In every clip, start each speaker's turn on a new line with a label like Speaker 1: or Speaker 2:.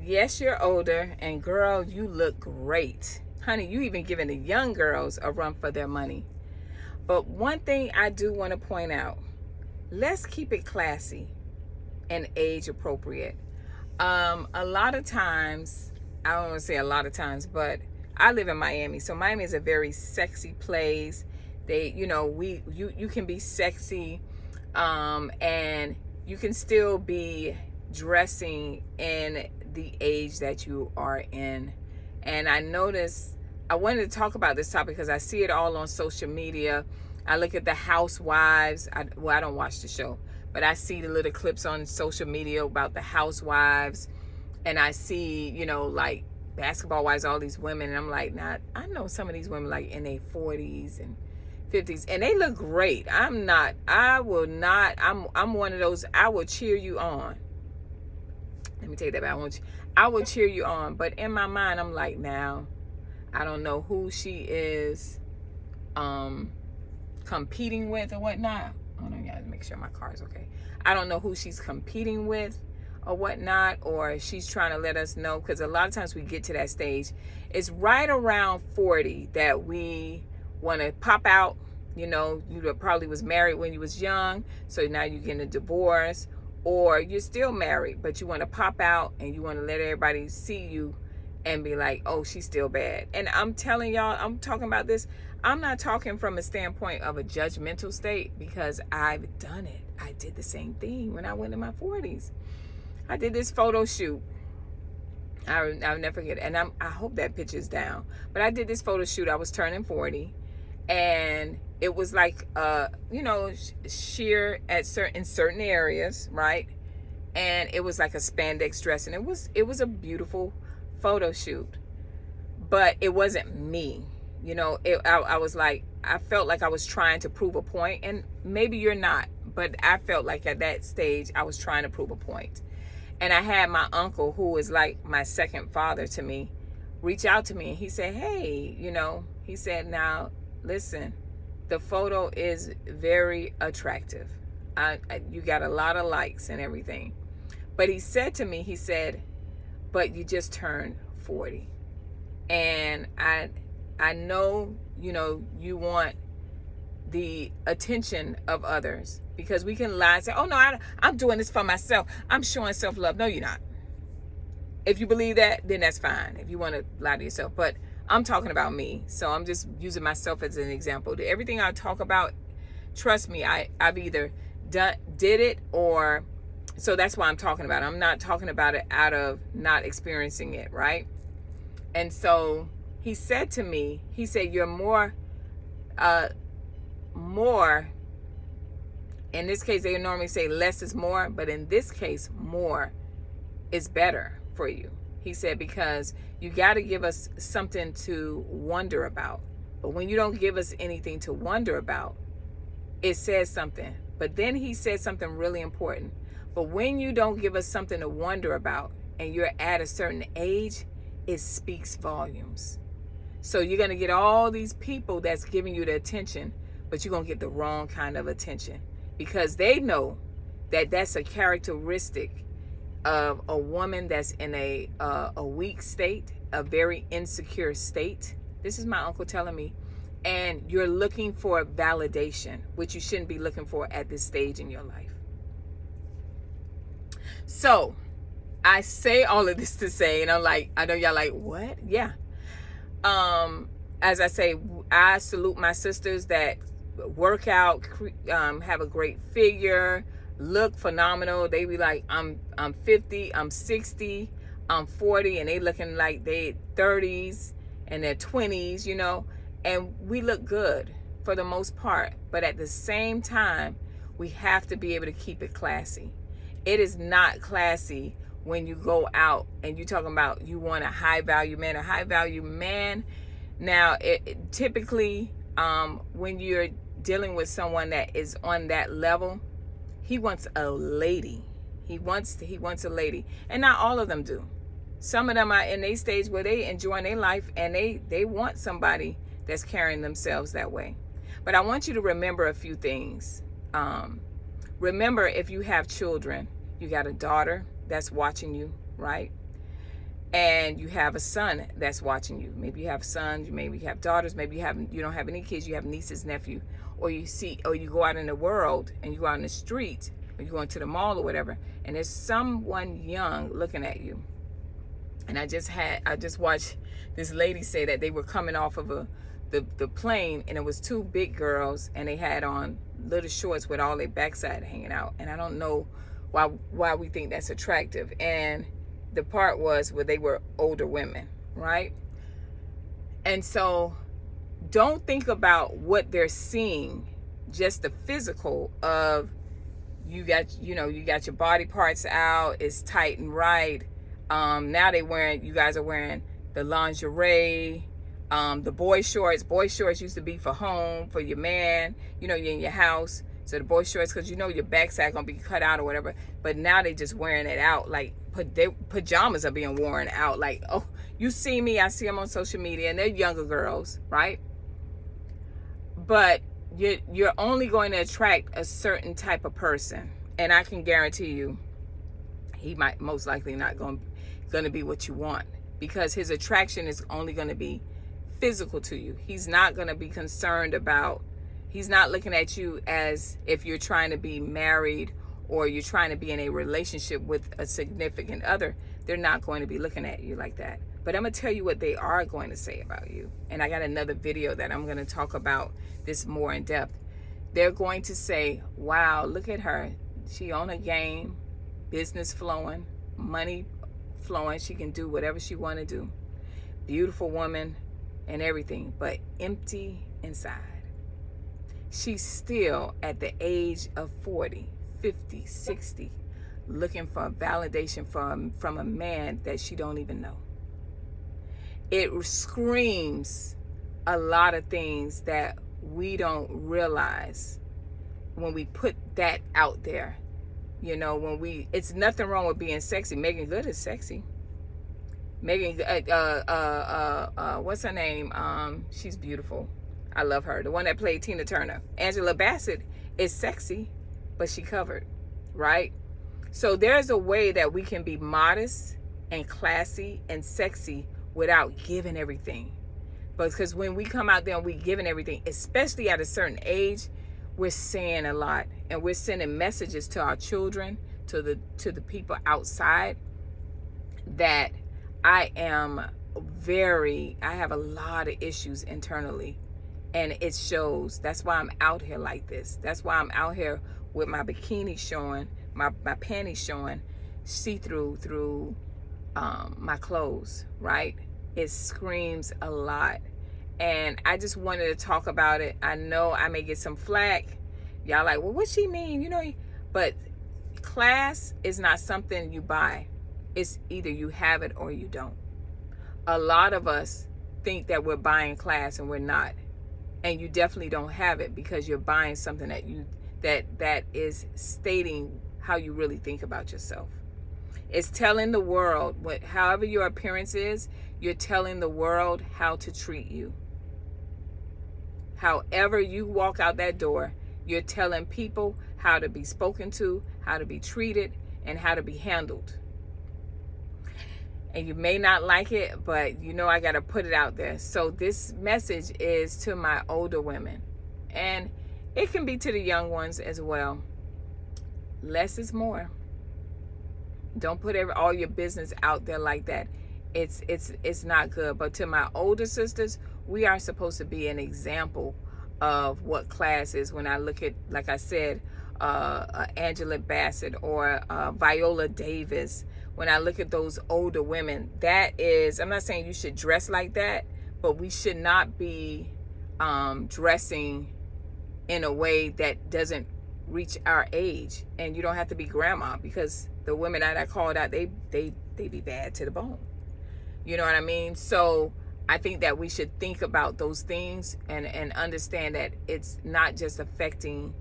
Speaker 1: yes, you're older, and girl, you look great. Honey, you even giving the young girls a run for their money. But one thing I do want to point out, let's keep it classy and age appropriate. A lot of times, I don't want to say a lot of times, but I live in Miami, so Miami is a very sexy place. You can be sexy, and you can still be dressing in the age that you are in. And I wanted to talk about this topic because I see it all on social media. I look at the housewives. I don't watch the show, but I see the little clips on social media about the housewives, and I see, like basketball wives, all these women, and I'm like, nah, I know some of these women like in their 40s and 50s, and they look great. I'm one of those, I will cheer you on. Let me take that back. I will cheer you on, but in my mind, I'm like, now, I don't know who she is competing with or whatnot. Hold on, guys, make sure my car is okay. I don't know who she's competing with or whatnot, or she's trying to let us know, because a lot of times we get to that stage. It's right around 40 that we want to pop out. You probably was married when you was young, so now you're getting a divorce, or you're still married, but you want to pop out and you want to let everybody see you and be like, oh, she's still bad. And I'm telling y'all, I'm talking about this. I'm not talking from a standpoint of a judgmental state, because I've done it. I did the same thing when I went in my 40s. I did this photo shoot. I'll never forget it. And I hope that picture's down. But I did this photo shoot. I was turning 40. And it was like, sheer in certain areas, right? And it was like a spandex dress. And it was a beautiful photo shoot. But it wasn't me. I was like, I felt like I was trying to prove a point. And maybe you're not. But I felt like at that stage, I was trying to prove a point. And I had my uncle, who is like my second father to me, reach out to me. And he said, hey, he said, now, listen, the photo is very attractive. You got a lot of likes and everything. But he said to me, he said, but you just turned 40. And I know, you want the attention of others, because we can lie and say, oh no, I'm doing this for myself. I'm showing self-love. No, you're not. If you believe that, then that's fine. If you want to lie to yourself. But I'm talking about me. So I'm just using myself as an example. Everything I talk about, trust me, I've either did it, or, so that's why I'm talking about it. I'm not talking about it out of not experiencing it, right? And so he said to me, he said, you're more, in this case, they normally say less is more, but in this case, more is better for you. He said, because you got to give us something to wonder about. But when you don't give us anything to wonder about, it says something. But then he said something really important. But when you don't give us something to wonder about, and you're at a certain age, it speaks volumes. So you're going to get all these people that's giving you the attention, but you're going to get the wrong kind of attention, because they know that that's a characteristic of a woman that's in a weak state, a very insecure state. This is my uncle telling me. And you're looking for validation, which you shouldn't be looking for at this stage in your life. So I say all of this to say, and I'm like, I know y'all like, what? Yeah. As I say, I salute my sisters that work out, have a great figure, look phenomenal. They be like, I'm 50, I'm 60, I'm 40, and they looking like they 30s and their 20s, and we look good for the most part. But at the same time, we have to be able to keep it classy. It is not classy when you go out and you're talking about you want a high value man. A high value man, now it typically when you're dealing with someone that is on that level, he wants a lady. He wants a lady. And not all of them do. Some of them are in a stage where they enjoying their life, and they want somebody that's carrying themselves that way. But I want you to remember a few things. Remember, if you have children, you got a daughter that's watching you, right? and you have a son that's watching you. Maybe you have sons, maybe you have daughters, maybe you don't have any kids, you have nieces, nephew, or you go out in the world and you go out in the street, or you go into the mall or whatever, and there's someone young looking at you. And I just watched this lady say that they were coming off of the plane, and it was two big girls, and they had on little shorts with all their backside hanging out. And I don't know why we think that's attractive. And the part was where they were older women, right? And so don't think about what they're seeing, just the physical of you got your body parts out, it's tight and right. Now you guys are wearing the lingerie, the boy shorts. Boy shorts used to be for home, for your man, you're in your house. So the boy shorts, because your backside gonna be cut out or whatever. But now they just wearing it out, like their pajamas are being worn out. Like, oh, you see me, I see them on social media, and they're younger girls, right? But you're only going to attract a certain type of person, and I can guarantee you, he might most likely not going to be what you want, because his attraction is only going to be physical to you. He's not going to be concerned about. He's not looking at you as if you're trying to be married or you're trying to be in a relationship with a significant other. They're not going to be looking at you like that. But I'm going to tell you what they are going to say about you. And I got another video that I'm going to talk about this more in depth. They're going to say, wow, look at her. She on a game, business flowing, money flowing. She can do whatever she want to do. Beautiful woman and everything, but empty inside. She's still at the age of 40, 50, 60, looking for validation from a man that she don't even know. It screams a lot of things that we don't realize when we put that out there. It's nothing wrong with being sexy. Megan Good is sexy. Megan, what's her name? She's beautiful. I love her. The one that played Tina Turner. Angela Bassett is sexy, but she covered, right? So there's a way that we can be modest and classy and sexy without giving everything. Because when we come out there and we giving everything, especially at a certain age, we're saying a lot, and we're sending messages to our children, to the people outside, that I have a lot of issues internally. And it shows. That's why I'm out here like this. That's why I'm out here with my bikini showing, my panties showing, see-through through my clothes, right? It screams a lot. And I just wanted to talk about it. I know I may get some flack. Y'all like, well, what she mean? But class is not something you buy. It's either you have it or you don't. A lot of us think that we're buying class, and we're not. And you definitely don't have it, because you're buying something that is stating how you really think about yourself. It's telling the world however your appearance is, you're telling the world how to treat you. However you walk out that door, you're telling people how to be spoken to, how to be treated, and how to be handled. And you may not like it, but I got to put it out there. So this message is to my older women, and it can be to the young ones as well. Less is more. Don't put all your business out there like that. It's not good. But to my older sisters, we are supposed to be an example of what class is. When I look at, like I said, Angela Bassett or Viola Davis, when I look at those older women, that is, I'm not saying you should dress like that, but we should not be dressing in a way that doesn't reach our age. And you don't have to be grandma, because the women that I called out, they be bad to the bone. You know what I mean? So I think that we should think about those things and understand that it's not just affecting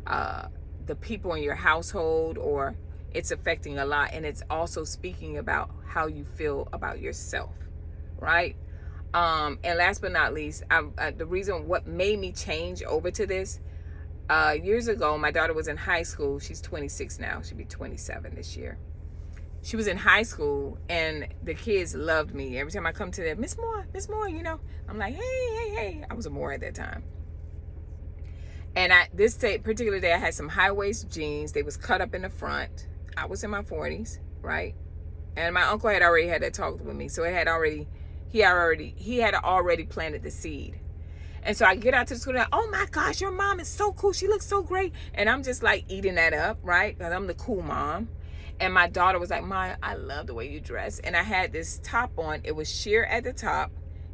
Speaker 1: the people in your household, or it's affecting a lot, and it's also speaking about how you feel about yourself, right? And last but not least, the reason what made me change over to this, years ago, my daughter was in high school. She's 26 now. She'll be 27 this year. she was in high school, and the kids loved me. Every time I come to them, Miss Moore, you know, I'm like, hey. I was a Moore at that time. And this particular day, I had some high waist jeans. They was cut up in the front. I was in my 40s, right? And my uncle had already had that talk with me, so he had already planted the seed. And so I get out to the school and oh my gosh, your mom is so cool. She looks so great. And I'm just like eating that up, right? Because I'm the cool mom. And my daughter was like, Ma, I love the way you dress. And I had this top on. It was sheer at the top.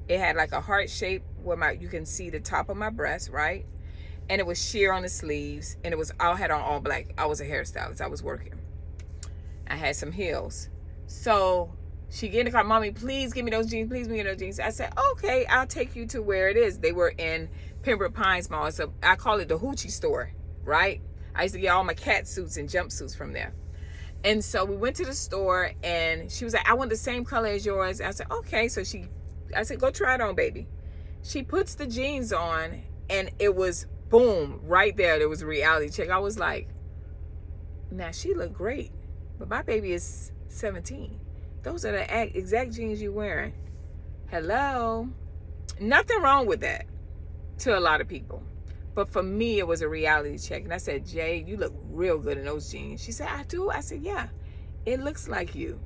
Speaker 1: It had like a heart shape where you can see the top of my breast, right? And it was sheer on the sleeves. And I had on all black. I was a hairstylist. I was working. I had some heels. So she get in the car, Mommy, please give me those jeans. Please give me those jeans. I said, okay, I'll take you to where it is. They were in Pembroke Pines Mall. So I call it the hoochie store, right? I used to get all my cat suits and jumpsuits from there. And so we went to the store, and she was like, I want the same color as yours. I said, okay. So I said, go try it on, baby. She puts the jeans on, and it was boom, right there. There was a reality check. I was like, now she looked great, but my baby is 17. Those are the exact jeans you're wearing. Hello. Nothing wrong with that to a lot of people. But for me, it was a reality check. And I said, Jay, you look real good in those jeans. She said, I do? I said, yeah, it looks like you.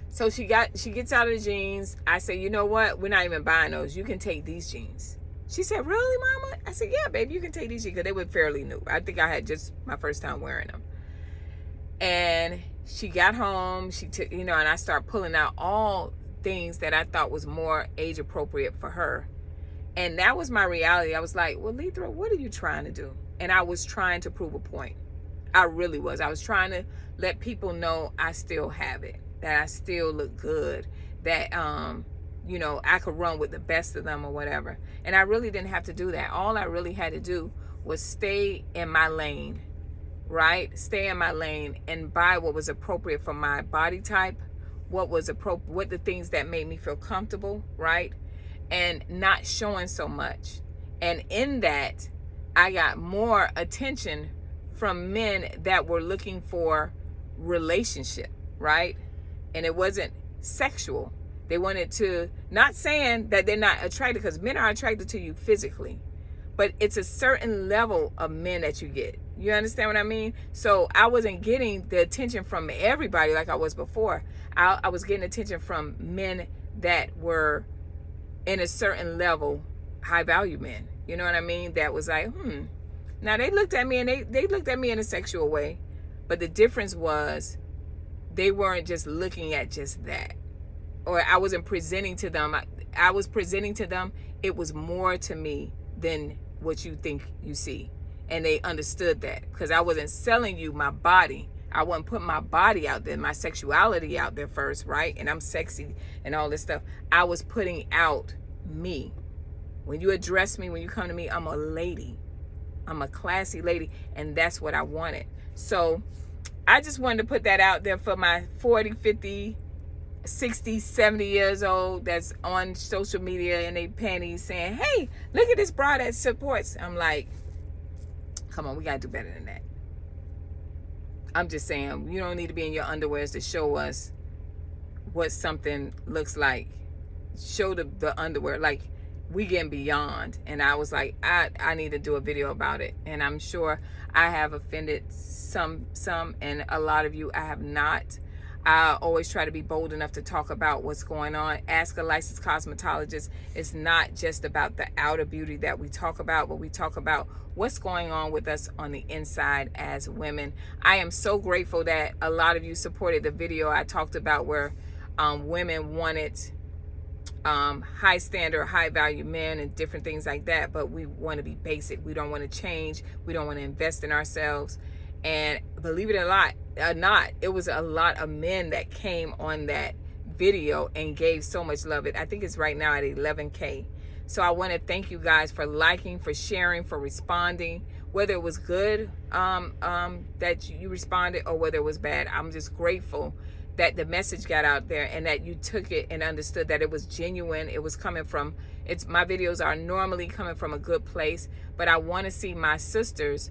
Speaker 1: So she gets out of the jeans. I said, you know what? We're not even buying those. You can take these jeans. She said, really, Mama? I said, yeah, baby, you can take these jeans, because they were fairly new. I think I had just my first time wearing them. And she got home, she took, and I started pulling out all things that I thought was more age appropriate for her. And that was my reality. I was like, well, Lethra, what are you trying to do? And I was trying to prove a point. I really was. I was trying to let people know I still have it, that I still look good, that, I could run with the best of them or whatever. And I really didn't have to do that. All I really had to do was stay in my lane. Right? Stay in my lane and buy what was appropriate for my body type, what the things that made me feel comfortable, right? And not showing so much. And in that, I got more attention from men that were looking for relationship, right? And it wasn't sexual. They wanted to, not saying that they're not attracted, because men are attracted to you physically, but it's a certain level of men that you get. You understand what I mean? So I wasn't getting the attention from everybody like I was before. I was getting attention from men that were in a certain level, high value men. You know what I mean? That was like, Now they looked at me, and they looked at me in a sexual way. But the difference was they weren't just looking at just that. Or I wasn't presenting to them. I was presenting to them. It was more to me than what you think you see. And they understood that, because I wasn't selling you my body. I wasn't putting my body out there, my sexuality out there first, right? And I'm sexy and all this stuff. I was putting out me. When you address me, when you come to me, I'm a lady. I'm a classy lady, and that's what I wanted. So I just wanted to put that out there for my 40, 50, 60, 70 years old that's on social media in their panties saying, hey, look at this bra that supports. I'm like, come on, we got to do better than that. I'm just saying, you don't need to be in your underwears to show us what something looks like. Show the underwear. Like, we getting beyond. And I was like, I need to do a video about it. And I'm sure I have offended some, and a lot of you I have not. I always try to be bold enough to talk about what's going on. Ask a licensed cosmetologist. It's not just about the outer beauty that we talk about, but we talk about what's going on with us on the inside as women. I am so grateful that a lot of you supported the video I talked about where women wanted high standard, high value men and different things like that, but we want to be basic. We don't want to change. We don't want to invest in ourselves. And believe it or not, it was a lot of men that came on that video and gave so much love. I think it's right now at 11K. So I want to thank you guys for liking, for sharing, for responding, whether it was good that you responded or whether it was bad. I'm just grateful that the message got out there and that you took it and understood that it was genuine. It was coming from, my videos are normally coming from a good place, but I want to see my sisters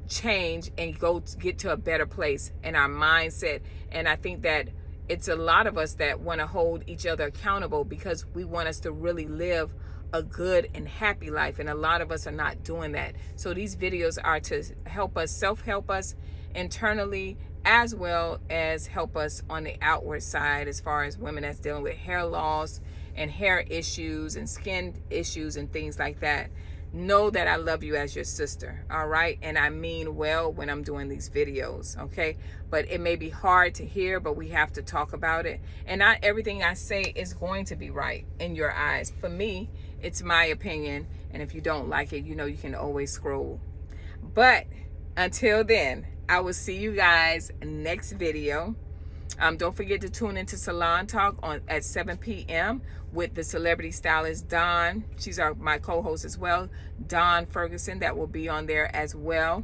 Speaker 1: change and get to a better place in our mindset. And I think that it's a lot of us that want to hold each other accountable because we want us to really live a good and happy life, and a lot of us are not doing that. So these videos are to help us, self-help us internally, as well as help us on the outward side, as far as women that's dealing with hair loss and hair issues and skin issues and things like that. Know that I love you as your sister, all right? And I mean well when I'm doing these videos, okay? But it may be hard to hear, but we have to talk about it. And not everything I say is going to be right in your eyes. For me, it's my opinion. And if you don't like it, you know, you can always scroll. But until then, I will see you guys next video. Don't forget to tune into Salon Talk at 7 p.m. with the celebrity stylist Dawn. She's my co-host as well, Dawn Ferguson, that will be on there as well.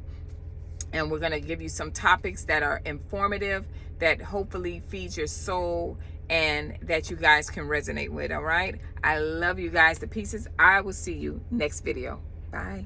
Speaker 1: And we're going to give you some topics that are informative, that hopefully feeds your soul, and that you guys can resonate with, all right? I love you guys to pieces. I will see you next video. Bye.